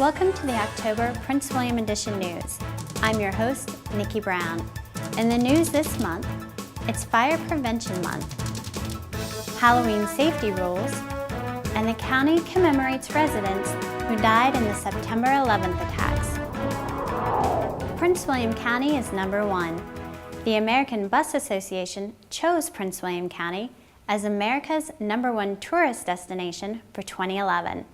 Welcome to the October Prince William Edition News. I'm your host, Nikki Brown. In the news this month, it's Fire Prevention Month, Halloween safety rules, and the county commemorates residents who died in the September 11th attacks. Prince William County is number 1. The American Bus Association chose Prince William County as America's number 1 tourist destination for 2011.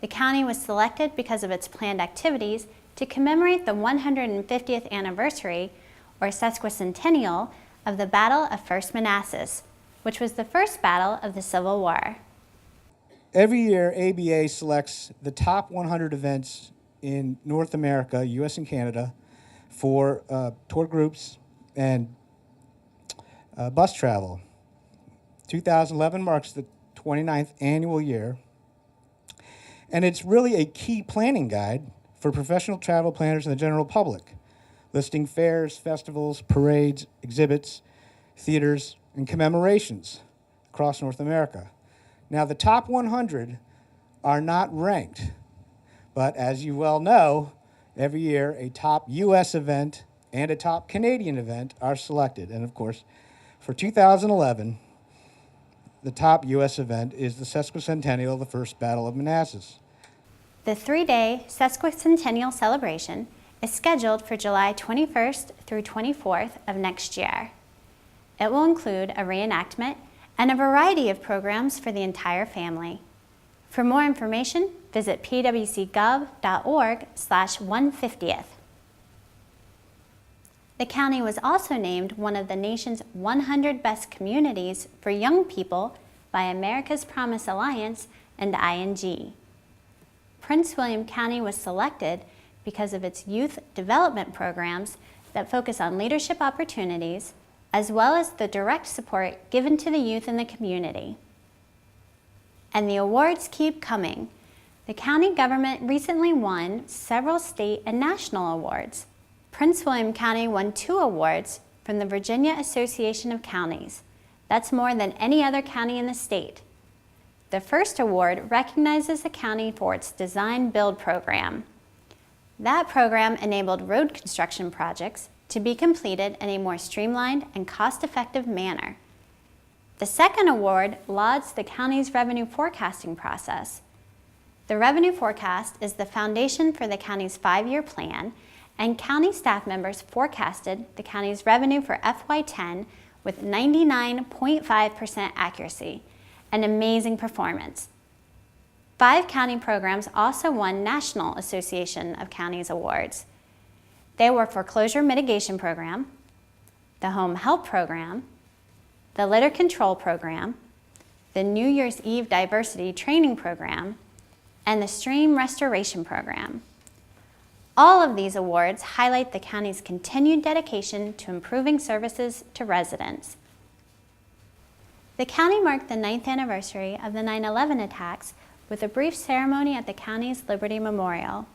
The county was selected because of its planned activities to commemorate the 150th anniversary, or sesquicentennial, of the Battle of First Manassas, which was the first battle of the Civil War. Every year, ABA selects the top 100 events in North America, US and Canada, for tour groups and bus travel. 2011 marks the 29th annual year, and it's really a key planning guide for professional travel planners and the general public, listing fairs, festivals, parades, exhibits, theaters, and commemorations across North America. Now, the top 100 are not ranked, but as you well know, every year a top US event and a top Canadian event are selected. And of course, for 2011, the top US event is the sesquicentennial of the First Battle of Manassas. The 3-day sesquicentennial celebration is scheduled for July 21st through 24th of next year. It will include a reenactment and a variety of programs for the entire family. For more information, visit pwcgov.org/150th. The county was also named one of the nation's 100 best communities for young people by America's Promise Alliance and ING. Prince William County was selected because of its youth development programs that focus on leadership opportunities, as well as the direct support given to the youth in the community. And the awards keep coming. The county government recently won several state and national awards. Prince William County won 2 awards from the Virginia Association of Counties. That's more than any other county in the state. The first award recognizes the county for its design-build program. That program enabled road construction projects to be completed in a more streamlined and cost-effective manner. The second award lauds the county's revenue forecasting process. The revenue forecast is the foundation for the county's 5-year plan, and county staff members forecasted the county's revenue for FY10 with 99.5% accuracy, an amazing performance. 5 county programs also won National Association of Counties awards. They were Foreclosure Mitigation Program, the Home Help Program, the Litter Control Program, the New Year's Eve Diversity Training Program, and the Stream Restoration Program. All of these awards highlight the county's continued dedication to improving services to residents. The county marked the 9th anniversary of the 9/11 attacks with a brief ceremony at the county's Liberty Memorial.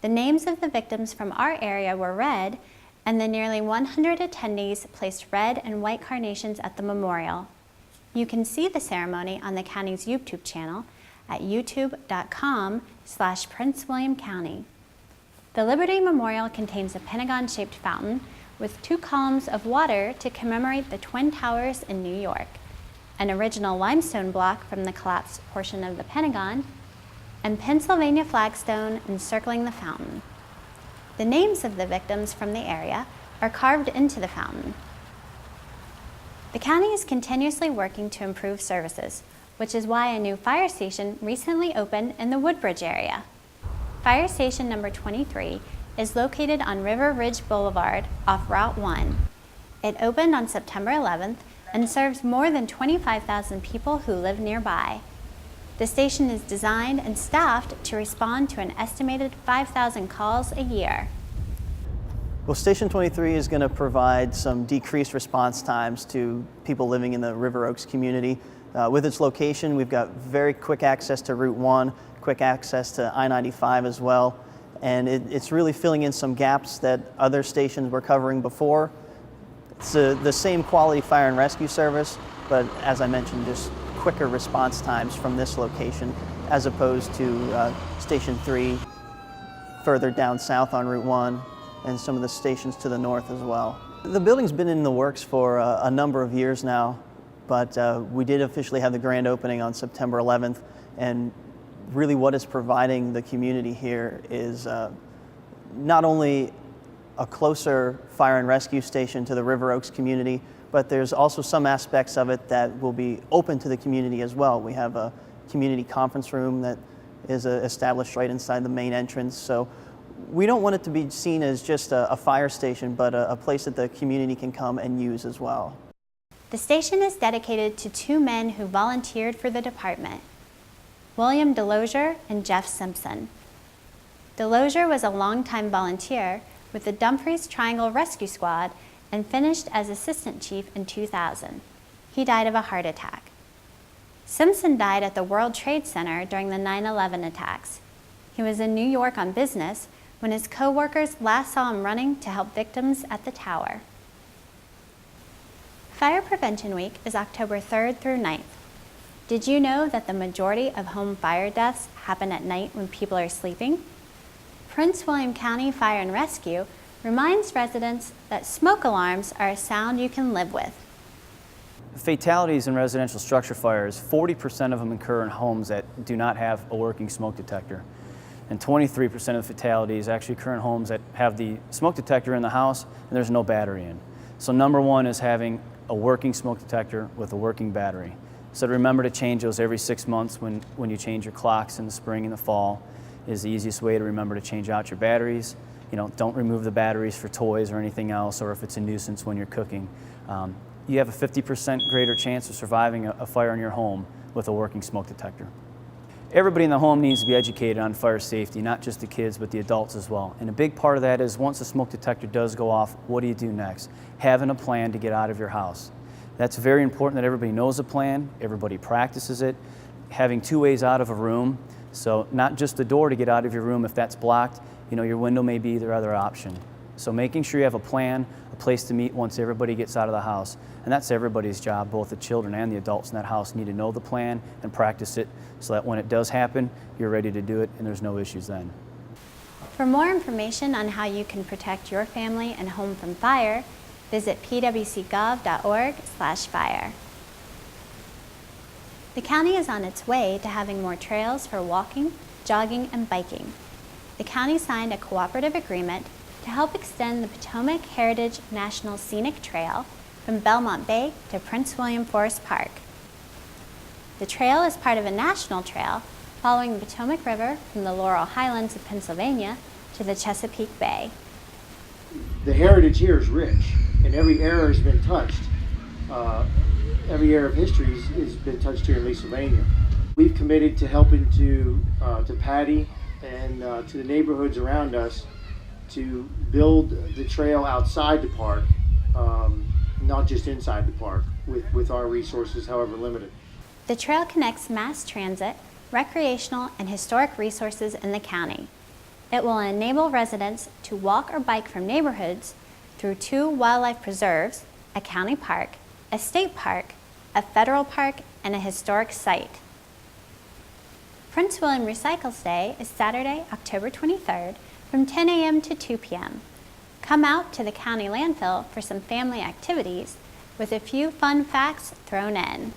The names of the victims from our area were read, and the nearly 100 attendees placed red and white carnations at the memorial. You can see the ceremony on the county's YouTube channel at youtube.com/Prince William County. The Liberty Memorial contains a pentagon-shaped fountain with 2 columns of water to commemorate the Twin Towers in New York, an original limestone block from the collapsed portion of the Pentagon, and Pennsylvania flagstone encircling the fountain. The names of the victims from the area are carved into the fountain. The county is continuously working to improve services, which is why a new fire station recently opened in the Woodbridge area. Fire Station number 23 is located on River Ridge Boulevard off Route 1. It opened on September 11th and serves more than 25,000 people who live nearby. The station is designed and staffed to respond to an estimated 5,000 calls a year. Well, Station 23 is going to provide some decreased response times to people living in the River Oaks community. With its location, we've got very quick access to Route 1, quick access to I-95 as well, and it's really filling in some gaps that other stations were covering before. It's the same quality fire and rescue service, but as I mentioned, just quicker response times from this location as opposed to Station 3 further down south on Route 1 and some of the stations to the north as well. The building's been in the works for a number of years now, but we did officially have the grand opening on September 11th, and really what it's providing the community here is not only a closer fire and rescue station to the River Oaks community, but there's also some aspects of it that will be open to the community as well. We have a community conference room that is established right inside the main entrance. So we don't want it to be seen as just a fire station, but a place that the community can come and use as well. The station is dedicated to two men who volunteered for the department, William Delosier and Jeff Simpson. Delosier was a longtime volunteer with the Dumfries Triangle Rescue Squad and finished as assistant chief in 2000. He died of a heart attack. Simpson died at the World Trade Center during the 9/11 attacks. He was in New York on business when his co-workers last saw him running to help victims at the tower. Fire Prevention Week is October 3rd through 9th. Did you know that the majority of home fire deaths happen at night when people are sleeping? Prince William County Fire and Rescue reminds residents that smoke alarms are a sound you can live with. Fatalities in residential structure fires, 40% of them occur in homes that do not have a working smoke detector. And 23% of the fatalities actually occur in homes that have the smoke detector in the house and there's no battery in. So number one is having a working smoke detector with a working battery. So remember to change those every 6 months when you change your clocks in the spring and the fall is the easiest way to remember to change out your batteries. Don't remove the batteries for toys or anything else, or if it's a nuisance when you're cooking. You have a 50% greater chance of surviving a fire in your home with a working smoke detector. Everybody in the home needs to be educated on fire safety, not just the kids, but the adults as well. And a big part of that is once the smoke detector does go off, what do you do next? Having a plan to get out of your house. That's very important that everybody knows a plan, everybody practices it. Having two ways out of a room, so not just the door to get out of your room if that's blocked, your window may be the other option. So making sure you have a plan, a place to meet once everybody gets out of the house. And that's everybody's job, both the children and the adults in that house need to know the plan and practice it so that when it does happen, you're ready to do it and there's no issues then. For more information on how you can protect your family and home from fire, visit pwcgov.org/fire. The county is on its way to having more trails for walking, jogging, and biking. The county signed a cooperative agreement to help extend the Potomac Heritage National Scenic Trail from Belmont Bay to Prince William Forest Park. The trail is part of a national trail following the Potomac River from the Laurel Highlands of Pennsylvania to the Chesapeake Bay. The heritage here is rich, and every era has been touched. Every era of history has been touched here in Leesylvania. We've committed to helping to Patty and to the neighborhoods around us to build the trail outside the park, not just inside the park, with our resources, however limited. The trail connects mass transit, recreational, and historic resources in the county. It will enable residents to walk or bike from neighborhoods through 2 wildlife preserves, a county park, a state park, a federal park, and a historic site. Prince William Recycles Day is Saturday, October 23rd from 10 a.m. to 2 p.m. Come out to the county landfill for some family activities with a few fun facts thrown in.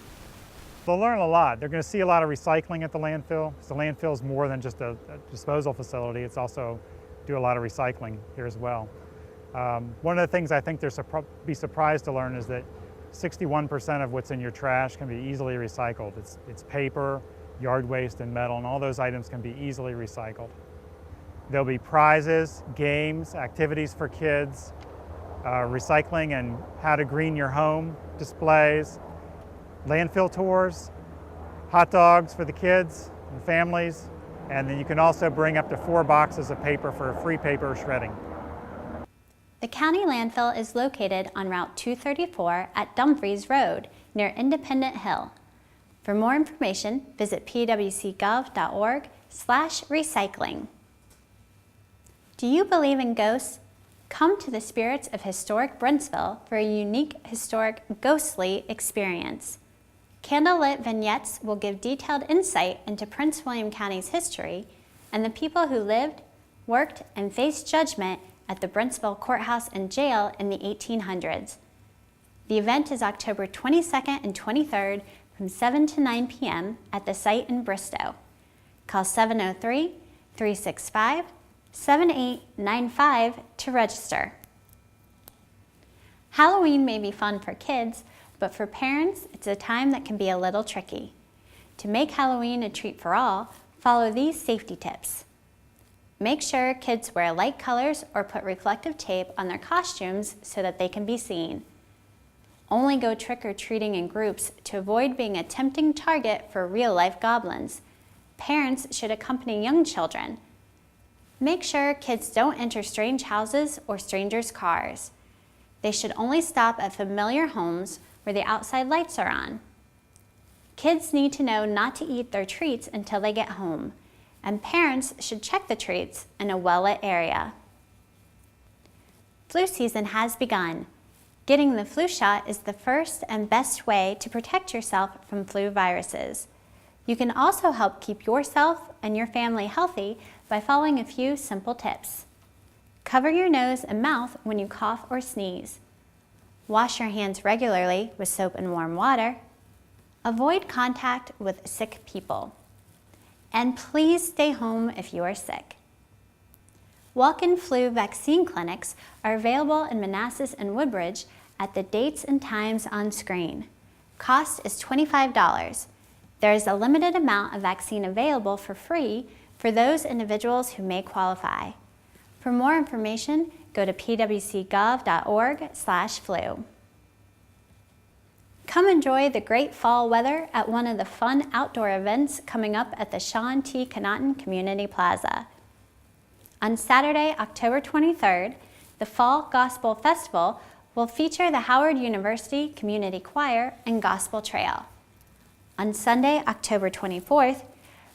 They'll learn a lot. They're going to see a lot of recycling at the landfill. The landfill is more than just a disposal facility. It's also do a lot of recycling here as well. One of the things I think they'll be surprised to learn is that 61% of what's in your trash can be easily recycled. It's paper, yard waste, and metal, and all those items can be easily recycled. There'll be prizes, games, activities for kids, recycling and how to green your home displays, landfill tours, hot dogs for the kids and families, and then you can also bring up to 4 boxes of paper for free paper shredding. The county landfill is located on Route 234 at Dumfries Road near Independent Hill. For more information, visit pwcgov.org/recycling. Do you believe in ghosts? Come to the Spirits of Historic Brentsville for a unique historic ghostly experience. Candlelit vignettes will give detailed insight into Prince William County's history and the people who lived, worked, and faced judgment at the Brentsville Courthouse and Jail in the 1800s. The event is October 22nd and 23rd from 7 to 9 p.m. at the site in Bristow. Call 703-365-7895 to register. Halloween may be fun for kids, but for parents, it's a time that can be a little tricky. To make Halloween a treat for all, follow these safety tips. Make sure kids wear light colors or put reflective tape on their costumes so that they can be seen. Only go trick-or-treating in groups to avoid being a tempting target for real-life goblins. Parents should accompany young children. Make sure kids don't enter strange houses or strangers' cars. They should only stop at familiar homes where the outside lights are on. Kids need to know not to eat their treats until they get home, and parents should check the treats in a well-lit area. Flu season has begun. Getting the flu shot is the first and best way to protect yourself from flu viruses. You can also help keep yourself and your family healthy by following a few simple tips. Cover your nose and mouth when you cough or sneeze. Wash your hands regularly with soap and warm water. Avoid contact with sick people. And please stay home if you are sick. Walk-in flu vaccine clinics are available in Manassas and Woodbridge at the dates and times on screen. Cost is $25. There is a limited amount of vaccine available for free for those individuals who may qualify. For more information, go to pwcgov.org/flu. Come enjoy the great fall weather at one of the fun outdoor events coming up at the Sean T. Connaughton Community Plaza. On Saturday, October 23rd, the Fall Gospel Festival will feature the Howard University Community Choir and Gospel Trail. On Sunday, October 24th,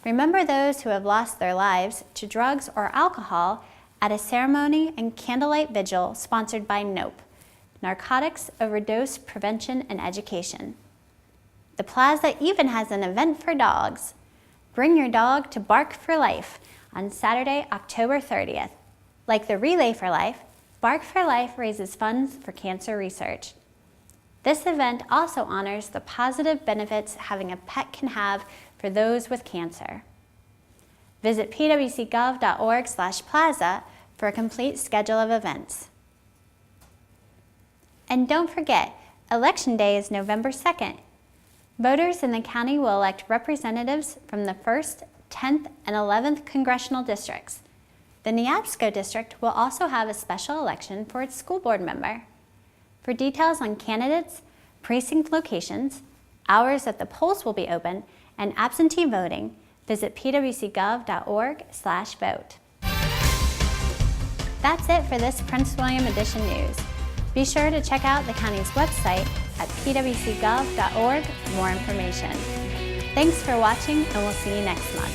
remember those who have lost their lives to drugs or alcohol at a ceremony and candlelight vigil sponsored by NOPE, Narcotics Overdose Prevention and Education. The plaza even has an event for dogs. Bring your dog to Bark for Life on Saturday, October 30th. Like the Relay for Life, Bark for Life raises funds for cancer research. This event also honors the positive benefits having a pet can have for those with cancer. Visit pwcgov.org/plaza for a complete schedule of events. And don't forget, Election Day is November 2nd. Voters in the county will elect representatives from the 1st, 10th, and 11th congressional districts. The Neabsco district will also have a special election for its school board member. For details on candidates, precinct locations, hours that the polls will be open, and absentee voting, visit pwcgov.org/vote. That's it for this Prince William Edition news. Be sure to check out the county's website at pwcgov.org for more information. Thanks for watching, and we'll see you next month.